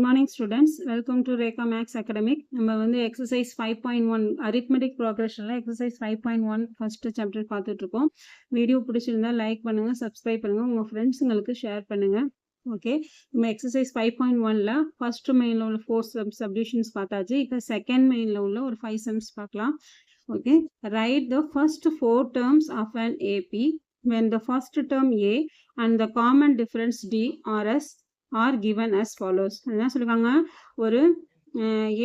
morning students, welcome to Rekha Max Academic. நம்ம வந்து exercise 5.1 arithmetic progressionல exercise 5.1 first chapter பார்த்துட்டு இருக்கோம். வீடியோ பிடிச்சிருந்தா லைக் பண்ணுங்க, சப்ஸ்கிரைப் பண்ணுங்க, உங்க ஃப்ரெண்ட்ஸுங்களுக்கு ஷேர் பண்ணுங்க. ஓகே, நம்ம exercise 5.1ல first mainல உள்ள 4 subdivisions பார்த்தாச்சு. இப்போ second mainல உள்ள ஒரு 5 sums பார்க்கலாம். Okay, write the first 4 terms of an AP when the first term A and the common difference D or S are given as follows. என்ன சொல்லுவாங்க, ஒரு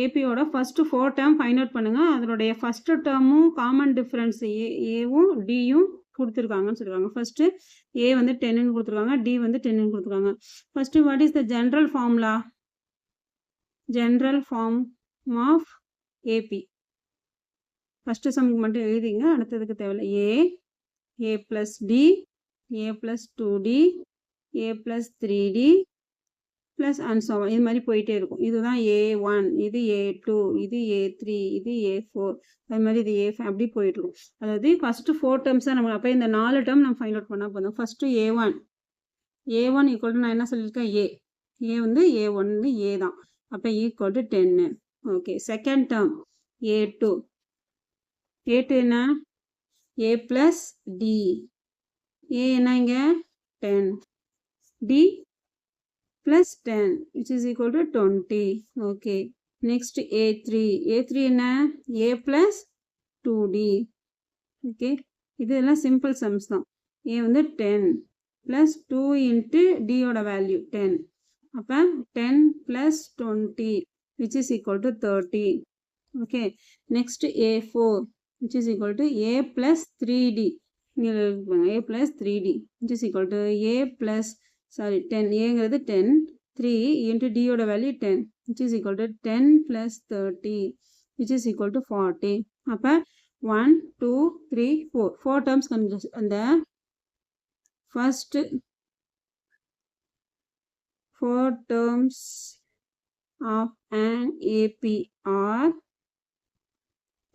ஏபியோட ஃபர்ஸ்ட் 4 டேர்ம் ஃபைண்ட் அவுட் பண்ணுங்க, அதனுடைய ஃபர்ஸ்ட் டேர்மும் காமன் டிஃபரன்ஸ் ஏவும் டியும் கொடுத்துருக்காங்கன்னு சொல்லுவாங்க. First ஏ வந்து 10ன்னு கொடுத்துருக்காங்க, டி வந்து 10ன்னு கொடுத்துருக்காங்க. First what is the general formula? General form of AP first சம்முக்கு மட்டும் எழுதிங்க, அடுத்ததுக்கு தேவையில்லை. A plus D, A plus 2d, A plus 3d plus and so on, இது மாதிரி போயிட்டே இருக்கும். இதுதான் A1, இது A2, இது A3, இது A4, அது மாதிரி இது A5, அப்படி போயிட்டு இருக்கும். அதாவது ஃபர்ஸ்ட் 4 டேர்ம்ஸ் தான் நம்ம, அப்போ இந்த 4 டேர்ம் நம்ம ஃபைண்ட் அவுட் பண்ணால் போதும். ஃபர்ஸ்ட் A1 ஈக்குவல் டு நான் என்ன சொல்லியிருக்கேன், ஏ வந்து A1 வந்து ஏ தான், அப்போ equal to 10. Okay, second term A2 என்ன, A பிளஸ் டி, ஏ என்ன இங்கே 10, D plus 10 which is equal to 20. Okay, next A3 என்ன, A plus 2d. Okay, இதெல்லாம் simple sums தான். A வந்து 10 plus 2 into d ஓட value 10, அப்போ 10 plus 20 which is equal to 30. Okay, next A4 which is equal to A plus 3d, A plus 3d which is equal to A plus 10, ஏங்கிறது 10, 3 into d ஓட value 10 which is equal to 10 plus 30 which is equal to 40. அப்போ 1 2 3 4 terms கண்டுபிடிச்சு. அந்த first 4 terms of an AP are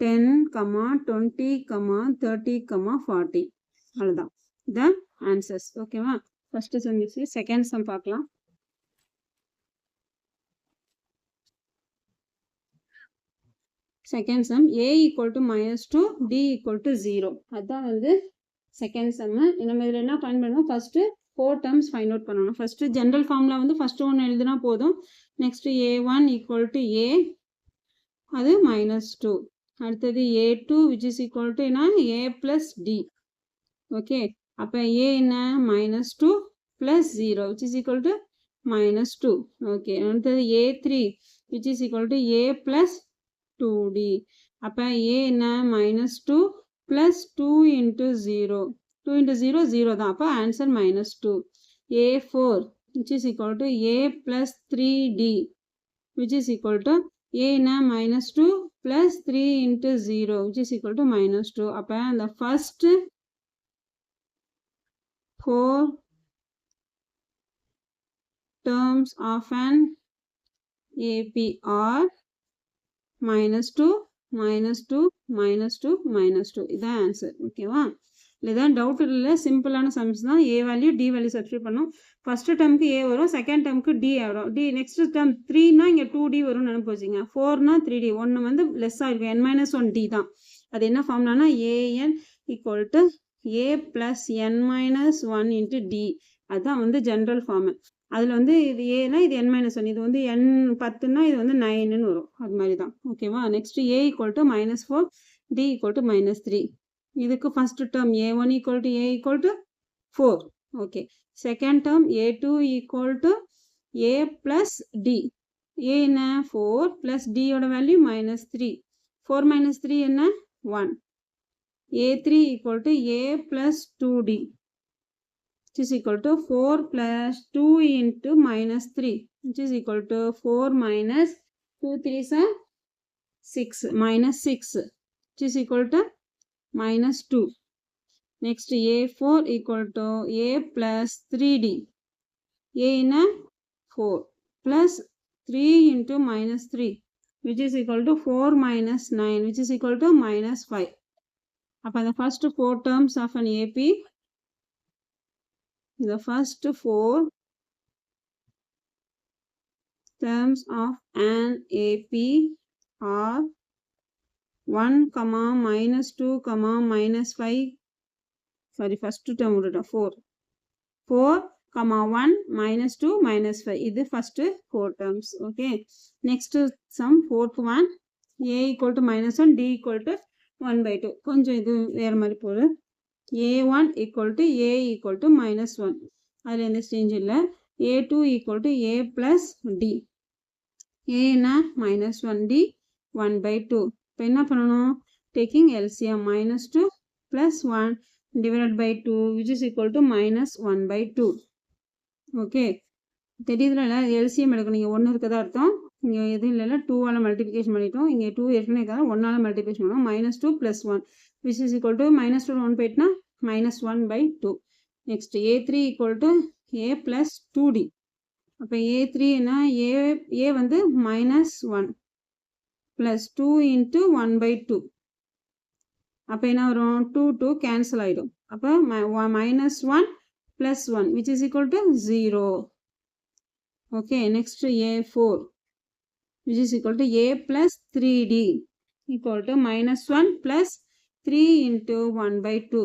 10, 20, 30, 40. அவ்வளோதான், இதான் answers. ஓகேவா? First sum முடிச்சு second sum பார்க்கலாம். Second sum A equal to -2, D equal to 0. அதுதான் வந்து செகண்ட் சம்மு. நம்ம இதில் என்ன ஃபைண்ட் பண்ணணும், ஃபர்ஸ்ட் 4 டேர்ம்ஸ் ஃபைண்ட் அவுட் பண்ணணும். ஃபர்ஸ்ட் ஜென்ரல் ஃபார்முலா வந்து ஃபர்ஸ்ட் ஒன்று எழுதினா போதும். Next A1 equal to A, அது -2. அடுத்தது A2 which is equal to என்ன, A பிளஸ் டி. ஓகே, அப்போ A என்ன, -2 plus 0 which is equal to -2. Okay, அடுத்தது A3 which is equal to A plus 2d. அப்போ A என்ன, -2 plus 2 into 0, 2 into 0 0 தான், அப்போ answer -2. A4 which is equal to A plus 3d which is equal to A என்ன, -2 plus 3 into 0 which is equal to -2. அப்போ அந்த first 4 terms of an AP are -2, -2, -2, -2. இதான் answer. ஓகேவா? இதுதான் doubt இல்லை, சிம்பிளான சம்ஸ் தான். A value D value substitute பண்ணோம். ஃபர்ஸ்ட் டேர்முக்கு ஏ வரும், செகண்ட் டேர்முக்கு டி வரும். டி நெக்ஸ்ட் டேர்ம் 3னா இங்கே 2d வரும்னு நினைப்பு வச்சுங்க. 4னா 3d, ஒன்று வந்து லெஸ்ஸாக இருக்கும், n-1d தான். அது என்ன ஃபார்ம்லானா A N equal to A plus n-1 into D. அதுதான் வந்து ஜென்ரல் ஃபார்மு. அதில் வந்து இது ஏன்னா இது n-1, இது வந்து n10னா இது வந்து 9ன்னு வரும், அது மாதிரி தான். ஓகேவா? Next A equal to -4, D equal to -3. இதுக்கு first term A1 equal to A equal to 4. Okay, second term A2 equal to A plus D. A என்ன, 4 பிளஸ் டியோட வேல்யூ -3, 4 - 3 என்ன, 1. A3 equal to A plus 2d which is equal to 4 plus 2 into -3 which is equal to 4 minus 2 3s are 6, -6 which is equal to -2. Next A4 equal to A plus 3d. A in a 4 plus 3 into -3 which is equal to 4 minus 9 which is equal to -5. Upon the first 4 terms of an AP, the first 4 terms of an AP are 1, minus 2, minus 5. Sorry, first term 4. 4, 1, minus 2, minus 5. This is first 4 terms. Okay. Next sum, fourth one. A equal to minus 1, D equal to 1 by 2. கொஞ்சம் இது வேறு மாதிரி போடு. A1 equal to A equal to minus 1. அதில் எந்த change இல்லை. A2 equal to A plus D. A என்ன minus 1D 1 by 2. இப்போ என்ன பண்ணணும்? Taking LCM minus 2 plus 1 divided by 2 which is equal to minus 1 by 2. Okay. தெரியுதுல LCM எடுக்கணும். இங்கே 1 இருக்கதா அர்த்தம். இங்கே எதுவும் இல்லைல்ல 2ஆல் மல்டிப்ளிகேஷன் பண்ணிட்டோம். இங்கே 2 ஏற்கனவே இருக்காது 1ஆல் மல்டிப்ளிகேஷன் பண்ணோம். minus 2 plus 1 which is equal to minus 2 1 போயிட்டுனா minus 1 by 2. Next A3 equal to A plus 2D. அப்போ A3 என்ன A வந்து minus 1 plus 2 into 1 by 2. அப்போ என்ன வரும் 2 cancel ஆகிடும். அப்போ minus 1 plus 1 which is equal to 0. Okay, next A4 which is equal to A plus 3D equal to minus 1 plus 3 into 1 by 2.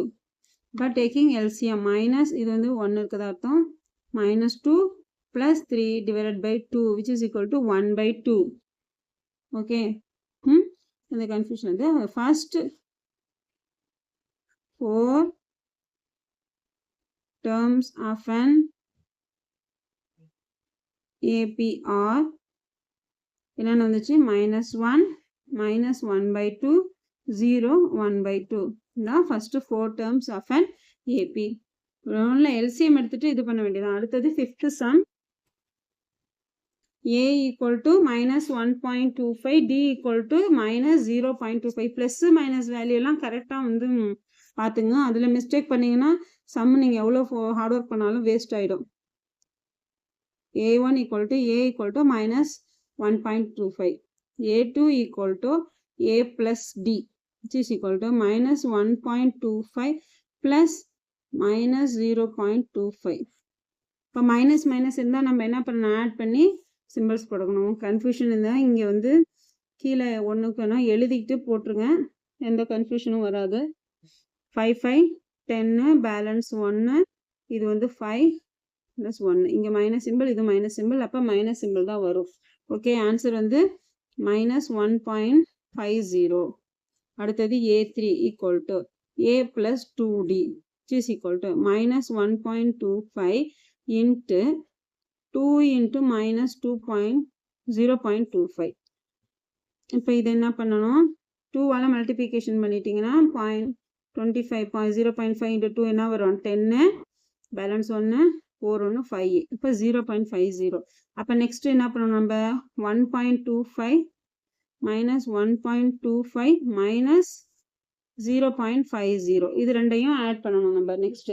But taking LCM minus இது வந்து 1 இருக்கதா அர்த்தம் minus 2 plus 3 divided by 2 which is equal to 1 by 2. Okay. இந்த confusion வந்து first 4 terms of an APR என்னென்ன வந்துச்சு minus 1 minus 1 by 2 0 1 by 2. இதான் first 4 terms of an AP. LCM எடுத்துட்டு இது பண்ண வேண்டியதான். அடுத்தது fifth sum. A equal to minus 1.25 D equal to minus 0.25 plus minus value எல்லாம் கரெக்டாக வந்து பார்த்துங்க. அதில் மிஸ்டேக் பண்ணிங்கன்னா சம் நீங்கள் எவ்வளோ ஹார்ட் ஒர்க் பண்ணாலும் வேஸ்ட் ஆகிடும். A1 equal to A equal to minus 1.25. A2 equal to A plus D which is equal to minus 1.25 plus minus 0.25. இப்போ மைனஸ் இருந்தால் நம்ம என்ன பண்ணணும் ஆட் பண்ணி சிம்பிள்ஸ் போடணும். கன்ஃபியூஷன் இருந்தால் இங்கே வந்து கீழே ஒன்றுக்குன்னா எழுதிக்கிட்டு போட்டுருங்க. எந்த கன்ஃபியூஷனும் வராது. 5 5 10 பேலன்ஸ் 1 இது வந்து 5 ப்ளஸ் 1 இங்கே மைனஸ் சிம்பிள் இது மைனஸ் சிம்பிள் அப்போ மைனஸ் சிம்பிள் தான் வரும். ஓகே ஆன்சர் வந்து minus 1.50. அடுத்தது A3 equal to A plus 2D which is equal to minus 1.25 into 2 into minus 0.25. இப்போ இது என்ன பண்ணணும் 2ஆல் மல்டிப்ளிகேஷன் பண்ணிட்டீங்கன்னா 0.25 0.5 into 2 என்ன வரும் 10 பேலன்ஸ் 1 4 1 5 இப்போ 0.50. அப்போ நெக்ஸ்ட் என்ன பண்ணணும் நம்ம 1.25 minus 1.25 minus 0.50 இது ரெண்டையும் ஆட் பண்ணணும் நம்ம. நெக்ஸ்ட்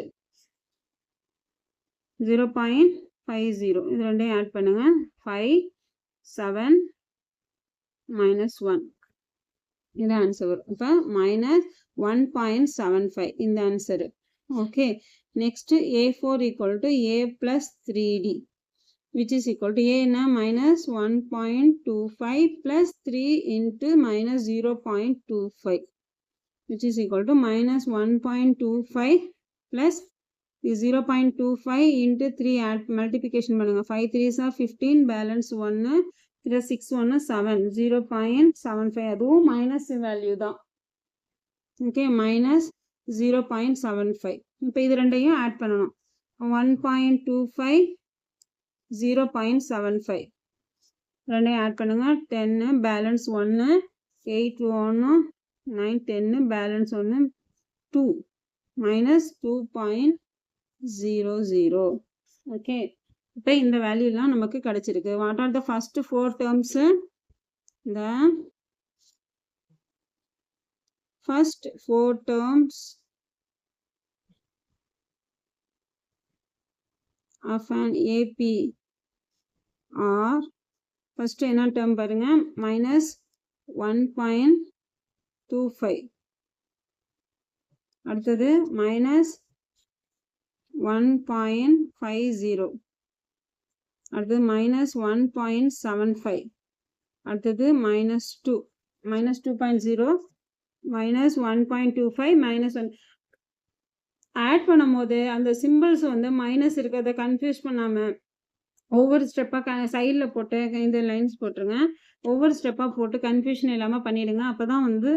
0.50 இது ரெண்டையும் ஆட் பண்ணுங்க. 5 7 minus 1 இது ஆன்சர் வரும். இப்போ மைனஸ் 1.75 இந்த answer. Okay next A4 equal to A plus 3D which is equal to A na minus 1.25 plus 3 into minus 0.25 which is equal to minus 1.25 plus 0.25 into 3 add multiplication பண்ணுங்க. 5 3s are 15 balance 1 இது 6 1 7 0.75 அதுவும் minus value தான். Okay minus 0.75. இப்போ இது ரெண்டையும் add பண்ணணும். 1.25 0.75 ரெண்டையும் add பண்ணுங்க. 10 பேலன்ஸ் 1 8 1 9 10 பேலன்ஸ் 1 2 மைனஸ் 2.00. ஓகே இப்போ இந்த வேல்யூலாம் நமக்கு கிடைச்சிருக்கு. What are the first 4 terms? இந்த first 4 terms of an AP are first என்ன term பாருங்க minus 1.25 அடுத்தது minus 1.50 அடுத்தது -1.75, அடுத்தது -2, -2.0, -1.25, -1 ஆட் பண்ணும்போது அந்த சிம்பிள்ஸ் வந்து மைனஸ் இருக்கிறத கன்ஃபியூஸ் பண்ணாமல் ஒவ்வொரு ஸ்டெப்பாக சைடில் போட்டு இந்த லைன்ஸ் போட்டுருங்க. ஒவ்வொரு ஸ்டெப்பாக போட்டு கன்ஃபியூஷன் இல்லாமல் பண்ணிவிடுங்க. அப்போ தான் வந்து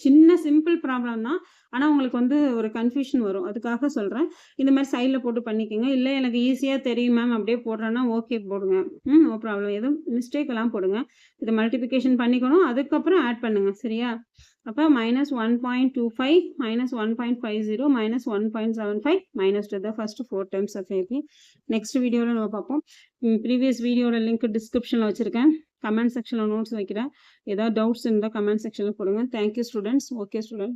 சின்ன சிம்பிள் ப்ராப்ளம் தான், ஆனால் உங்களுக்கு வந்து ஒரு கன்ஃபியூஷன் வரும். அதுக்காக சொல்கிறேன். இந்த மாதிரி சைடில் போட்டு பண்ணிக்கோங்க. இல்லை எனக்கு ஈஸியாக தெரியும் மேம் அப்படியே போடுறேன்னா ஓகே போடுங்க. No problem. எதுவும் மிஸ்டேக் எல்லாம் போடுங்க. இதை மல்டிப்ளிகேஷன் பண்ணிக்கணும், அதுக்கப்புறம் ஆட் பண்ணுங்கள். சரியா? அப்போ -1.25, -1.50, -1.75, -2 தான் first 4 times of AP. Next வீடியோவில் நம்ம பார்ப்போம். ப்ரீவியஸ் வீடியோட லிங்க் டிஸ்கிரிப்ஷனில் வச்சுருக்கேன். கமெண்ட் செக்ஷனில் நோட்ஸ் வைக்கிறேன். ஏதாவது டவுட்ஸ் இருந்தால் கமெண்ட் செக்ஷனில் போடுங்க. Thank you students. Okay student.